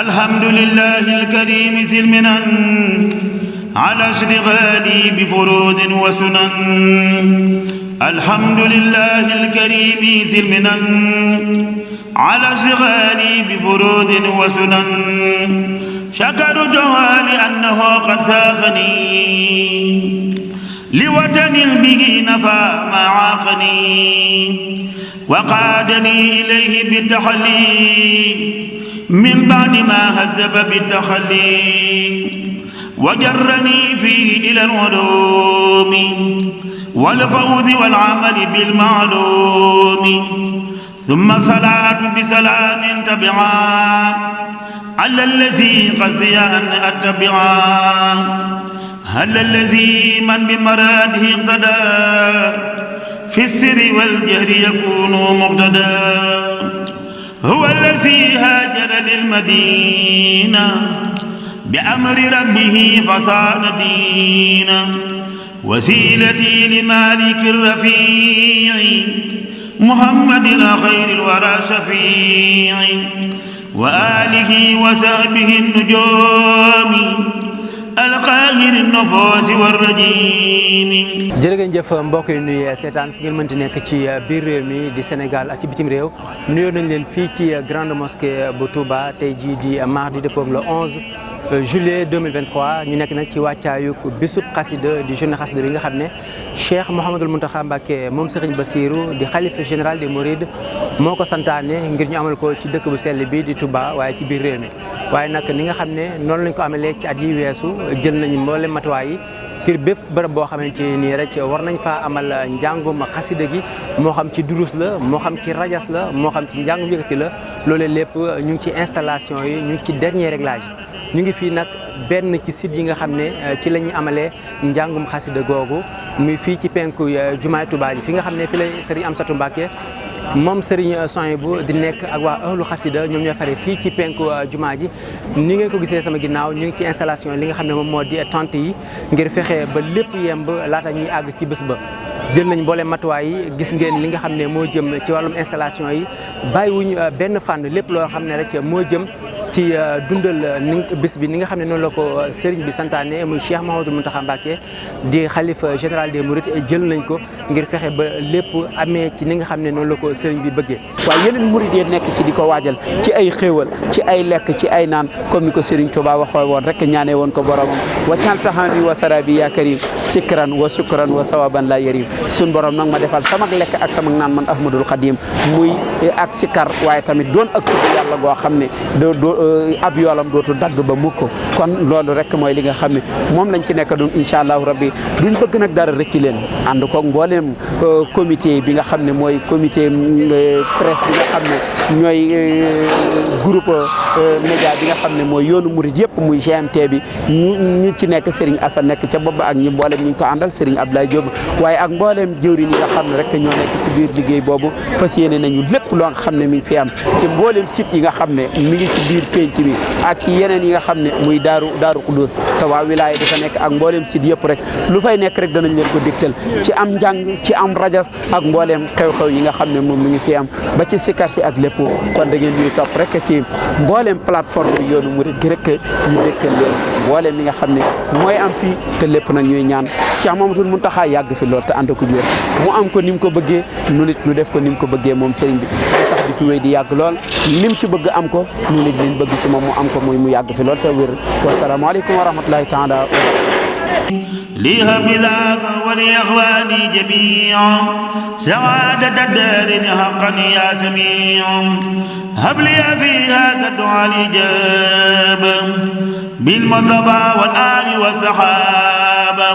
الحمد لله الكريم ذي المنن على اشتغالي بفروض وسنن. الحمد لله الكريم ذي المنن على اشتغالي بفروض وسنن. شكرته لأنه قد ساقني لوطن به نفى ما عاقني وقادني إليه بالتحلي من بعد ما هذب بالتخلي وجرني فيه إلى العلوم والفوز والعمل بالمعلوم. ثم صلاة بسلام تبعا على الذي قصدي أن أتبعا. هل الذي من بمراده اقتدى في السر والجهر يكون مقتدى. هو الذي هاجر للمدينة بأمر ربه فصان دينا. وسيلتي لمالك الرفيع محمد خير الورى شفيع وآله وصحبه النجوم القاهر النفوس والرجيم. jërë ngeen jëf mbokk yi nuyu seetaan fu ngeen mënti nekk ci biir réew mi di Sénégal ak ci bitim réew nuyoo nañ leen fii ci grande mosquée bu Touba tey jii di mardi dëppoog le 11 juillet 2023 ñu nekk nag ci wàccaayu bisub xasida di journée xasida bi nga xam ne Cheikh Mouhamadul Mountakha Mbacké moom Serigne Bassirou di xalif général des Mourides moo ko santaane ngir ñu amal ko ci dëkk bu sell bi di Touba waaye ci biir réew mi. waaye nag ni nga xam ne noonu lañ ko amalee ci at yi weesu jël nañ mboolem matuwaay yi ngir bépp bërëb boo xamante nii rek war nañ faa amal njàngum xasida gi moo xam ci durus la moo xam ci rajas la moo xam ci njàngum yëkkati la loolee lépp ñu ngi ci installation yi ñu ngi ci dernier réglage ñu ngi fii nag benn ci site yi nga xam ne ci la ñuy amalee njàngum xasida googu muy fii ci penku jumaay Touba ji fi nga xam ne fi la Serigne Amsatou Mbacké moom Serigne Souhaïbou di nekk ak waa ahlu xasida ñoom ñoo fare fii ci penku jumaa ji. ni ngeen ko gisee sama ginnaaw ñu ngi ci installation li nga xam ne moom moo di tente yi ngir fexe ba lépp yemb laata ñuy àgg ci bés ba. jël nañ mboolem matuwaay yi gis ngeen li nga xam ne moo jëm ci wàllum installation yi bàyyiwuñ benn fànn lépp loo xam ne rek moo jëm ci dundal bis bi ni nga xam ne noonu la ko sëriñ bi santaane muy Cheikh Mouhamadou Mountakha Mbacké di xalifa général des Mourides jël nañ ko ngir fexe ba lépp amee ci ni nga xam ne noonu la ko sëriñ bi bëggee. waaye yeneen murid yi nekk ci di ko waajal ci ay xéewal ci ay lekk ci ay naan comme ni ko Serigne Touba waxoo woon rek ñaanee woon ko boromam waccal taxaani wa sarabi ya karim sikran wa shukran wa sawaban la yarim. suñ borom nag ma defal sama lekk ak sama naan man Ahmadul Khadim muy ak sikar waaye tamit doon ak tudd yàlla goo xam ne ab yoolam dootu dagg ba mukk kon loolu rek mooy li nga xam ne moom lañ ci nekk doon incha allahu rabbi duñ bëgg nag dara rëcc leen ànd koog mbooleem comité bi nga xam ne mooy comité presse bi nga xam ne ñooy groupe média bi nga xam ne mooy yoonu murid yëpp muy GMT bi ñu ci nekk Serigne Assane nekk ca bopp ak ñu mbooleem ñu ko àndal Serigne Abdoulaye Diop waaye ak mbooleem jëwriñ yi nga xam ne rek ñoo nekk ci biir liggéey boobu fas yéene nañu lépp loo nga xam ne mi ngi fi am ci mbooleem site yi nga xam ne mi ngi ci biir penc bi ak ci yeneen yi nga xam ne muy daaru Xudóos te waa wilaaya dafa nekk ak mbooleem site yëpp rek lu fay nekk rek danañ leen ko dégtal ci am njàng ci am rajas ak mbooleem xew-xew yi nga xam ne moom mi ngi fi am ba ci sikar si ak lépp kon da ngeen ñuy topp rek ci mbooleem plateforme bi yoonu murid gi rek ñu dékkal leen mbooleem li nga xam ne mooy am fii te lépp nag ñuy ñaan Cheikh Mamadou Mountakha yàgg fi lool te ànd ko wér mu am ko ni mu ko bëggee nu nit nu def ko ni mu ko bëggee moom sëriñ bi sax di fi wéy di yàgg lool lim ci bëgg am ko nu nit liñ bëgg ci moom mu am ko muy mu yàgg fi lool te wér wasalaamaaleykum wa rahmatulahi taala لي بذاك ولإخواني جميعا سعادة الدارين حقا يا سميع. هب لي في هذا الدعاء الإجابة بالمصطفى والآل والصحابة.